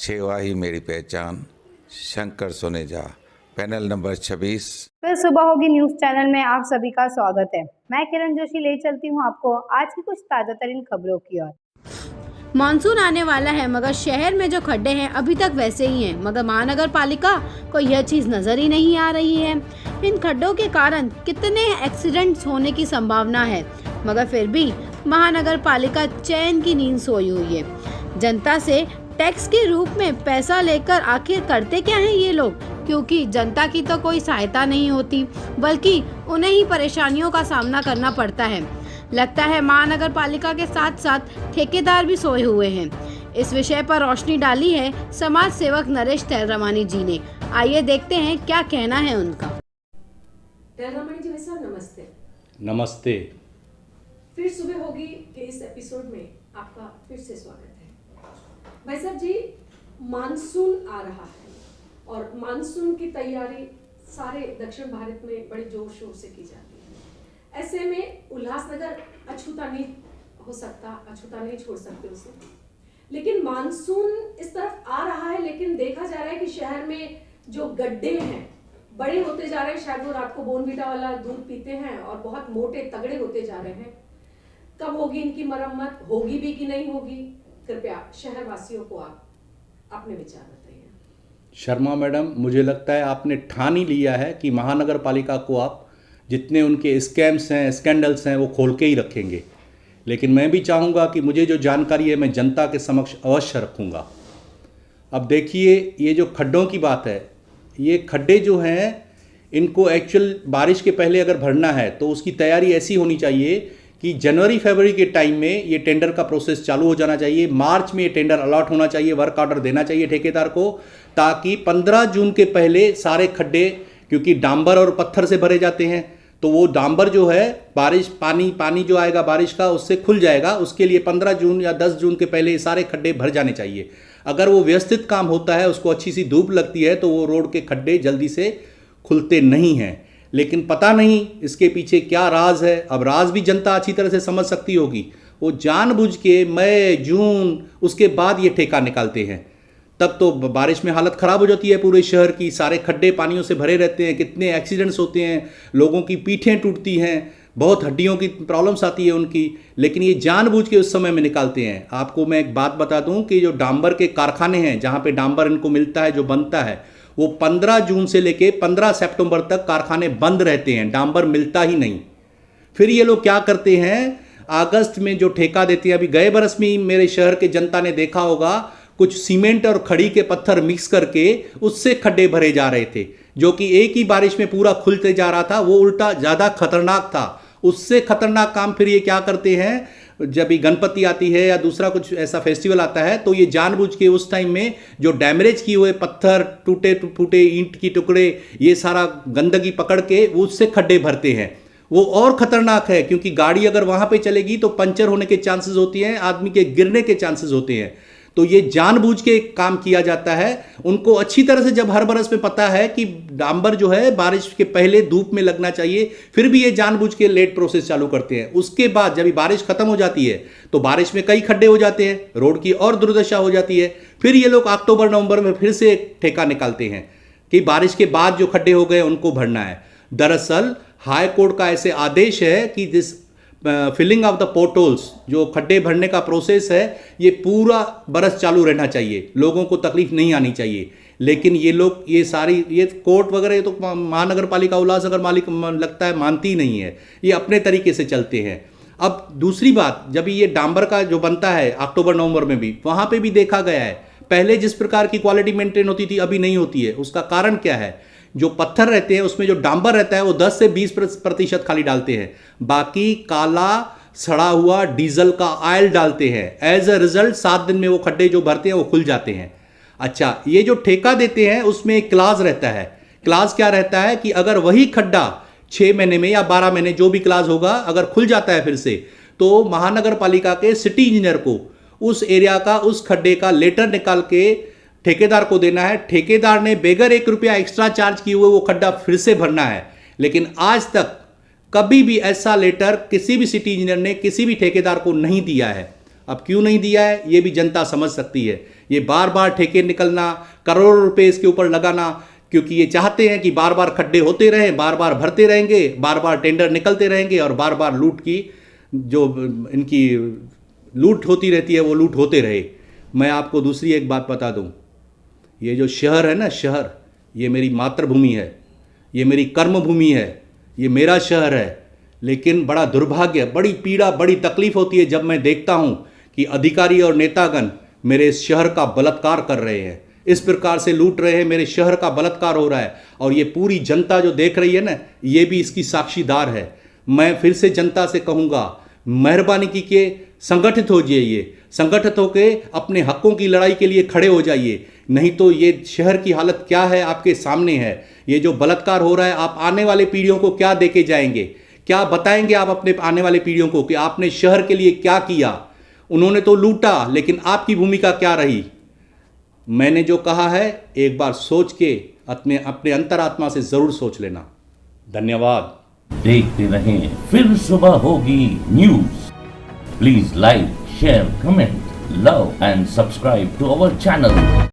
सेवा ही मेरी पहचान, शंकर सुनेजा, पैनल नंबर 26। फिर सुबह होगी न्यूज चैनल में आप सभी का स्वागत है। मैं किरण जोशी ले चलती हूं आपको आज की कुछ ताजा तरीन खबरों की ओर। मानसून आने वाला है मगर शहर में जो खड्डे हैं अभी तक वैसे ही हैं, मगर महानगर पालिका को यह चीज नजर ही नहीं आ रही है। इन खड्डों के कारण कितने एक्सीडेंट्स होने की संभावना है, मगर फिर भी महानगर पालिका चैन की नींद सोई हुई है। जनता से टैक्स के रूप में पैसा लेकर आखिर करते क्या हैं ये लोग, क्योंकि जनता की तो कोई सहायता नहीं होती बल्कि उन्हें ही परेशानियों का सामना करना पड़ता है। लगता है महानगर पालिका के साथ साथ ठेकेदार भी सोए हुए हैं। इस विषय पर रोशनी डाली है समाज सेवक नरेश तहलरमानी जी ने। आइए देखते हैं क्या कहना है उनका। तहलरमानी जी साहब नमस्ते। नमस्ते। फिर सुबह होगी के इस एपिसोड में आपका फिर से स्वागत है। भाई साहब जी, मानसून आ रहा है और मानसून की तैयारी सारे दक्षिण भारत में बड़ी जोर शोर से की जाती है। ऐसे में उल्लासनगर अछूता नहीं हो सकता, अछूता नहीं छोड़ सकते उसे। लेकिन मानसून इस तरफ आ रहा है, लेकिन देखा जा रहा है कि शहर में जो गड्ढे हैं बड़े होते जा रहे हैं। शायद वो रात को बोर्नवीटा वाला दूध पीते हैं और बहुत मोटे तगड़े होते जा रहे हैं। कब होगी इनकी मरम्मत, होगी भी कि नहीं होगी? कृपया शहरवासियों को आप अपने विचार बताइए। शर्मा मैडम, मुझे लगता है आपने ठान ही लिया है कि महानगर पालिका को आप जितने उनके स्कैम्स हैं, स्कैंडल्स हैं, वो खोल के ही रखेंगे। लेकिन मैं भी चाहूँगा कि मुझे जो जानकारी है मैं जनता के समक्ष अवश्य रखूँगा। अब देखिए, ये जो खड्डों की बात है, ये खड्डे जो हैं इनको एक्चुअल बारिश के पहले अगर भरना है तो उसकी तैयारी ऐसी होनी चाहिए कि जनवरी फरवरी के टाइम में ये टेंडर का प्रोसेस चालू हो जाना चाहिए। मार्च में ये टेंडर अलॉट होना चाहिए, वर्क ऑर्डर देना चाहिए ठेकेदार को, ताकि 15 जून के पहले सारे खड्डे, क्योंकि डांबर और पत्थर से भरे जाते हैं, तो वो डांबर जो है बारिश पानी जो आएगा बारिश का उससे खुल जाएगा। उसके लिए 15 जून या 10 जून के पहले ये सारे खड्डे भर जाने चाहिए। अगर वो व्यवस्थित काम होता है, उसको अच्छी सी धूप लगती है, तो वो रोड के खड्डे जल्दी से खुलते नहीं हैं। लेकिन पता नहीं इसके पीछे क्या राज है। अब राज भी जनता अच्छी तरह से समझ सकती होगी। वो जानबूझ के मई जून उसके बाद ये ठेका निकालते हैं, तब तो बारिश में हालत ख़राब हो जाती है पूरे शहर की। सारे खड्डे पानियों से भरे रहते हैं, कितने एक्सीडेंट्स होते हैं, लोगों की पीठें टूटती हैं, बहुत हड्डियों की प्रॉब्लम्स आती है उनकी। लेकिन ये जानबूझ के उस समय में निकालते हैं। आपको मैं एक बात बता दूं कि जो डांबर के कारखाने हैं जहाँ पे डांबर इनको मिलता है, जो बनता है, वो 15 जून से लेके 15 सितंबर तक कारखाने बंद रहते हैं, डांबर मिलता ही नहीं। फिर ये लोग क्या करते हैं, अगस्त में जो ठेका देते हैं, अभी गए बरस में मेरे शहर के जनता ने देखा होगा, कुछ सीमेंट और खड़ी के पत्थर मिक्स करके उससे खड्डे भरे जा रहे थे, जो कि एक ही बारिश में पूरा खुलते जा रहा था। वो उल्टा ज़्यादा खतरनाक था। उससे खतरनाक काम फिर ये क्या करते हैं, जब भी गणपति आती है या दूसरा कुछ ऐसा फेस्टिवल आता है, तो ये जानबूझ के उस टाइम में जो डैमेज किए हुए पत्थर, टूटे फूटे ईंट की टुकड़े, ये सारा गंदगी पकड़ के उससे खड्डे भरते हैं। वो और खतरनाक है, क्योंकि गाड़ी अगर वहां पे चलेगी तो पंचर होने के चांसेस होती हैं, आदमी के गिरने के चांसेस होते हैं। तो ये जानबूझ के काम किया जाता है। उनको अच्छी तरह से जब हर बरस में पता है कि डांबर जो है बारिश के पहले धूप में लगना चाहिए, फिर भी ये जानबूझ के लेट प्रोसेस चालू करते हैं। उसके बाद जब बारिश खत्म हो जाती है तो बारिश में कई खड्डे हो जाते हैं, रोड की और दुर्दशा हो जाती है। फिर ये लोग अक्टूबर नवंबर में फिर से ठेका निकालते हैं कि बारिश के बाद जो खड्डे हो गए उनको भरना है। दरअसल हाई कोर्ट का ऐसे आदेश है कि जिस फिलिंग ऑफ द पोर्टल्स, जो खड्डे भरने का प्रोसेस है, ये पूरा बरस चालू रहना चाहिए, लोगों को तकलीफ नहीं आनी चाहिए। लेकिन ये लोग ये कोर्ट वगैरह ये तो महानगर पालिका उल्लासनगर मालिक लगता है मानती ही नहीं है, ये अपने तरीके से चलते हैं। अब दूसरी बात, जब ये डांबर का जो बनता है अक्टूबर नवंबर में भी, वहाँ पे भी देखा गया है पहले जिस प्रकार की क्वालिटी मेंटेन होती थी अभी नहीं होती है। उसका कारण क्या है, जो पत्थर रहते हैं उसमें जो डांबर रहता है वो 10 से 20% खाली डालते हैं, बाकी काला सड़ा हुआ डीजल का ऑयल डालते हैं। एज अ रिजल्ट 7 दिन में वो खड्डे जो भरते हैं वो खुल जाते हैं। अच्छा, ये जो ठेका देते हैं उसमें एक क्लाज रहता है। क्लाज क्या रहता है कि अगर वही खड्डा 6 महीने में या 12 महीने जो भी क्लाज होगा अगर खुल जाता है फिर से, तो महानगर पालिका के सिटी इंजीनियर को उस एरिया का, उस खड्डे का लेटर निकाल के ठेकेदार को देना है। ठेकेदार ने बेगर 1 रुपया एक्स्ट्रा चार्ज किए हुए वो खड्डा फिर से भरना है। लेकिन आज तक कभी भी ऐसा लेटर किसी भी सिटी इंजीनियर ने किसी भी ठेकेदार को नहीं दिया है। अब क्यों नहीं दिया है ये भी जनता समझ सकती है। ये बार बार ठेके निकलना, करोड़ों रुपए इसके ऊपर लगाना, क्योंकि ये चाहते हैं कि बार बार खड्डे होते रहें, बार बार भरते रहेंगे, बार बार टेंडर निकलते रहेंगे और बार बार लूट की जो इनकी लूट होती रहती है वो लूट होते रहे। मैं आपको दूसरी एक बात बता दूं, ये जो शहर है ना, शहर, ये मेरी मातृभूमि है, ये मेरी कर्मभूमि है, ये मेरा शहर है। लेकिन बड़ा दुर्भाग्य, बड़ी पीड़ा, बड़ी तकलीफ होती है जब मैं देखता हूं कि अधिकारी और नेतागण मेरे इस शहर का बलात्कार कर रहे हैं, इस प्रकार से लूट रहे हैं, मेरे शहर का बलात्कार हो रहा है। और ये पूरी जनता जो देख रही है ना, ये भी इसकी साक्षीदार है। मैं फिर से जनता से कहूँगा, मेहरबानी की के संगठित हो जाइए, संगठित होकर अपने हकों की लड़ाई के लिए खड़े हो जाइए। नहीं तो ये शहर की हालत क्या है आपके सामने है। ये जो बलात्कार हो रहा है, आप आने वाले पीढ़ियों को क्या देके जाएंगे, क्या बताएंगे आप अपने आने वाले पीढ़ियों को कि आपने शहर के लिए क्या किया। उन्होंने तो लूटा, लेकिन आपकी भूमिका क्या रही। मैंने जो कहा है एक बार सोच के अपने अंतरात्मा से जरूर सोच लेना। धन्यवाद। देखते रहें फिर सुबह होगी news. Please like, share, comment, love and subscribe to our channel.